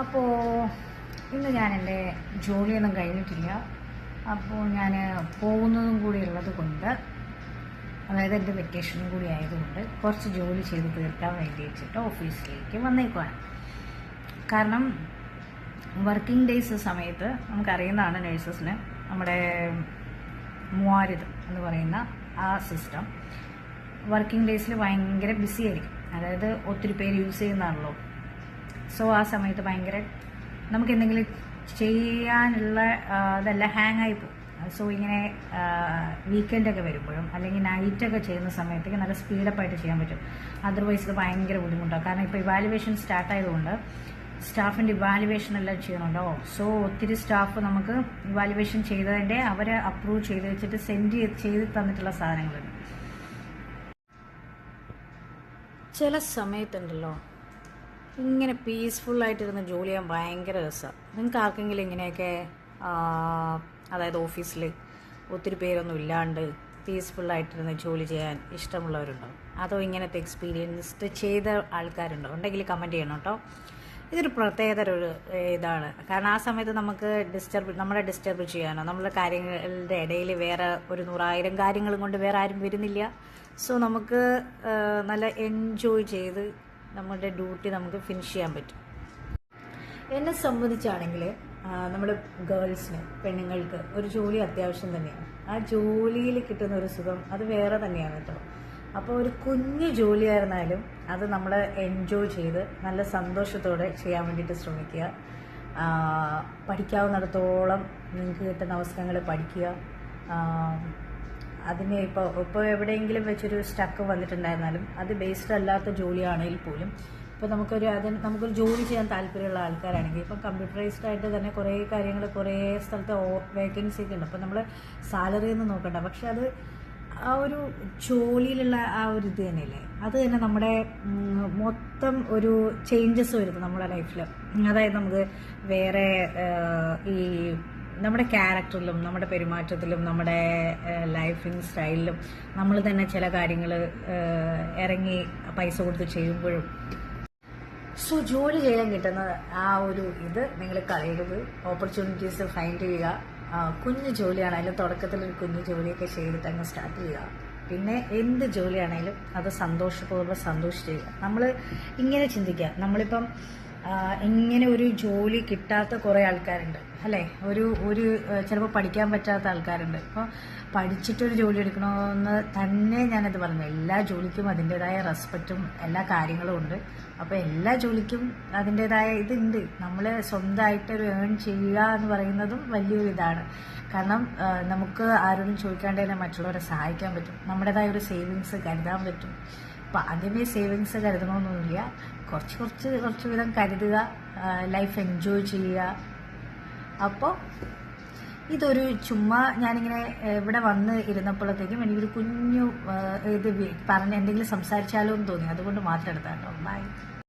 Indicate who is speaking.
Speaker 1: അപ്പോൾ ഇന്ന് ഞാൻ എൻ്റെ ജോലിയൊന്നും കഴിഞ്ഞിട്ടില്ല. അപ്പോൾ ഞാൻ പോകുന്നതും കൂടി ഉള്ളത് കൊണ്ട്, അതായത് എൻ്റെ വെക്കേഷനും കൂടി ആയതുകൊണ്ട് കുറച്ച് ജോലി ചെയ്ത് തീർക്കാൻ വേണ്ടി വെച്ചിട്ട് ഓഫീസിലേക്ക് വന്നേക്കുവാണ്. കാരണം വർക്കിംഗ് ഡേയ്സ് സമയത്ത് നമുക്കറിയുന്നതാണ് നേഴ്സസിന് നമ്മുടെ മൂവാരിത് എന്ന് പറയുന്ന ആ സിസ്റ്റം വർക്കിംഗ് ഡേയ്സിൽ ഭയങ്കര ബിസി ആയിരിക്കും. അതായത് ഒത്തിരി പേര് യൂസ് ചെയ്യുന്നതാണല്ലോ. സോ ആ സമയത്ത് ഭയങ്കര നമുക്ക് എന്തെങ്കിലും ചെയ്യാനുള്ള ഇതെല്ലാം ഹാങ് ആയി പോകും. സോ ഇങ്ങനെ വീക്കെൻഡൊക്കെ വരുമ്പോഴും അല്ലെങ്കിൽ നൈറ്റൊക്കെ ചെയ്യുന്ന സമയത്തേക്ക് നല്ല സ്പീഡപ്പായിട്ട് ചെയ്യാൻ പറ്റും. അതർവൈസ് ഇത് ഭയങ്കര ബുദ്ധിമുട്ടാണ്. കാരണം ഇപ്പോൾ ഇവാലുവേഷൻ സ്റ്റാർട്ട് ആയതുകൊണ്ട് സ്റ്റാഫിൻ്റെ ഇവാലുവേഷൻ എല്ലാം ചെയ്യണമല്ലോ. സോ ഒത്തിരി സ്റ്റാഫ് നമുക്ക് ഇവാലുവേഷൻ ചെയ്തതിൻ്റെ അവരെ അപ്രൂവ് ചെയ്ത് വെച്ചിട്ട് സെൻഡ് ചെയ്ത് തന്നിട്ടുള്ള സാധനങ്ങളുണ്ട്. ചില സമയത്തുണ്ടല്ലോ ഇങ്ങനെ പീസ്ഫുള്ളായിട്ടിരുന്ന് ജോലി ചെയ്യാൻ ഭയങ്കര രസമാണ്. നിങ്ങൾക്ക് ആർക്കെങ്കിലും ഇങ്ങനെയൊക്കെ അതായത് ഓഫീസിൽ ഒത്തിരി പേരൊന്നും ഇല്ലാണ്ട് പീസ്ഫുള്ളായിട്ടിരുന്ന് ജോലി ചെയ്യാൻ ഇഷ്ടമുള്ളവരുണ്ടോ? അതോ ഇങ്ങനത്തെ എക്സ്പീരിയൻസ്ഡ് ചെയ്ത ആൾക്കാരുണ്ടോ? ഉണ്ടെങ്കിൽ കമൻറ്റ് ചെയ്യണം കേട്ടോ. ഇതൊരു പ്രത്യേകതര ഒരു ഇതാണ്. കാരണം ആ സമയത്ത് നമുക്ക് നമ്മളെ ഡിസ്റ്റർബ് ചെയ്യാനോ നമ്മുടെ കാര്യങ്ങളുടെ ഇടയിൽ വേറെ ഒരു 100,000 കാര്യങ്ങളും കൊണ്ട് വേറെ ആരും വരുന്നില്ല. സോ നമുക്ക് നല്ല എൻജോയ് ചെയ്ത് നമ്മുടെ ഡ്യൂട്ടി നമുക്ക് ഫിനിഷ് ചെയ്യാൻ പറ്റും. എന്നെ സംബന്ധിച്ചാണെങ്കിൽ നമ്മുടെ ഗേൾസിന്, പെണ്ണുങ്ങൾക്ക് ഒരു ജോലി അത്യാവശ്യം തന്നെയാണ്. ആ ജോലിയിൽ കിട്ടുന്ന ഒരു സുഖം അത് വേറെ തന്നെയാണ് കേട്ടോ. അപ്പോൾ ഒരു കുഞ്ഞു ജോലിയായിരുന്നാലും അത് നമ്മൾ എൻജോയ് ചെയ്ത് നല്ല സന്തോഷത്തോടെ ചെയ്യാൻ വേണ്ടിയിട്ട് ശ്രമിക്കുക. പഠിക്കാവുന്നിടത്തോളം നിങ്ങൾക്ക് കിട്ടുന്ന അവസരങ്ങൾ പഠിക്കുക. അതിന് ഇപ്പോൾ എവിടെയെങ്കിലും വെച്ചൊരു സ്റ്റക്ക് വന്നിട്ടുണ്ടായിരുന്നാലും അത് ബേസ്ഡ് അല്ലാത്ത ജോലിയാണെങ്കിൽ പോലും ഇപ്പോൾ നമുക്കൊരു ജോലി ചെയ്യാൻ താല്പര്യമുള്ള ആൾക്കാരാണെങ്കിൽ ഇപ്പം കമ്പ്യൂട്ടറൈസ്ഡ് ആയിട്ട് തന്നെ കുറേ കാര്യങ്ങൾ കുറേ സ്ഥലത്ത് വേക്കൻസി ഒക്കെ ഉണ്ട്. അപ്പോൾ നമ്മൾ സാലറി ഒന്നും നോക്കണ്ട. പക്ഷെ അത് ആ ഒരു ജോലിയിലുള്ള ആ ഒരു ഇത് തന്നെയല്ലേ, അത് തന്നെ നമ്മുടെ മൊത്തം ഒരു ചേഞ്ചസ് വരുന്നു നമ്മുടെ ലൈഫിൽ. അതായത് നമുക്ക് വേറെ ഈ നമ്മുടെ ക്യാരക്ടറിലും നമ്മുടെ പെരുമാറ്റത്തിലും നമ്മുടെ ലൈഫിങ് സ്റ്റൈലിലും നമ്മൾ തന്നെ ചില കാര്യങ്ങൾ ഇറങ്ങി പൈസ കൊടുത്ത് ചെയ്യുമ്പോഴും സോ ജോലി ചെയ്യാൻ കിട്ടുന്ന ആ ഒരു ഇത് നിങ്ങൾ കളയരുത്. ഓപ്പർച്യൂണിറ്റീസ് ഫൈൻഡ് ചെയ്യുക. കുഞ്ഞു ജോലിയാണെങ്കിലും തുടക്കത്തിലൊരു കുഞ്ഞു ജോലിയൊക്കെ ചെയ്തിട്ട് അങ്ങ് സ്റ്റാർട്ട് ചെയ്യുക. പിന്നെ എന്ത് ജോലിയാണെങ്കിലും അത് സന്തോഷപൂർവ്വം സന്തോഷിച്ച് ചെയ്യുക. നമ്മൾ ഇങ്ങനെ ചിന്തിക്കുക, നമ്മളിപ്പം ഇങ്ങനെ ഒരു ജോലി കിട്ടാത്ത കുറേ ആൾക്കാരുണ്ട് അല്ലേ. ഒരു ചിലപ്പോൾ പഠിക്കാൻ പറ്റാത്ത ആൾക്കാരുണ്ട്. അപ്പോൾ പഠിച്ചിട്ടൊരു ജോലി എടുക്കണമെന്ന് തന്നെ ഞാനത് പറഞ്ഞു. എല്ലാ ജോലിക്കും അതിൻ്റെതായ റെസ്പെക്റ്റും എല്ലാ കാര്യങ്ങളും ഉണ്ട്. അപ്പോൾ എല്ലാ ജോലിക്കും അതിൻ്റെതായ ഇതുണ്ട്. നമ്മൾ സ്വന്തമായിട്ടൊരു ഏൺ ചെയ്യുക എന്ന് പറയുന്നതും വലിയൊരു ഇതാണ്. കാരണം നമുക്ക് ആരോടും ചോദിക്കാണ്ട് തന്നെ മറ്റുള്ളവരെ സഹായിക്കാൻ പറ്റും. നമ്മുടേതായ ഒരു സേവിങ്സ് കരുതാൻ പറ്റും. അപ്പോൾ ആദ്യമേ സേവിങ്സ് കരുതണമെന്നൊന്നുമില്ല. കുറച്ച് വിധം കരുതുക, ലൈഫ് എൻജോയ് ചെയ്യുക. അപ്പോൾ ഇതൊരു ചുമ്മാ ഞാനിങ്ങനെ ഇവിടെ വന്ന് ഇരുന്നപ്പോഴത്തേക്കും എനിക്കൊരു കുഞ്ഞു ഇത് പറഞ്ഞ് എന്തെങ്കിലും സംസാരിച്ചാലോ എന്ന് തോന്നി. അതുകൊണ്ട് മാത്രം എടുത്താൽ കേട്ടോ. ബൈ.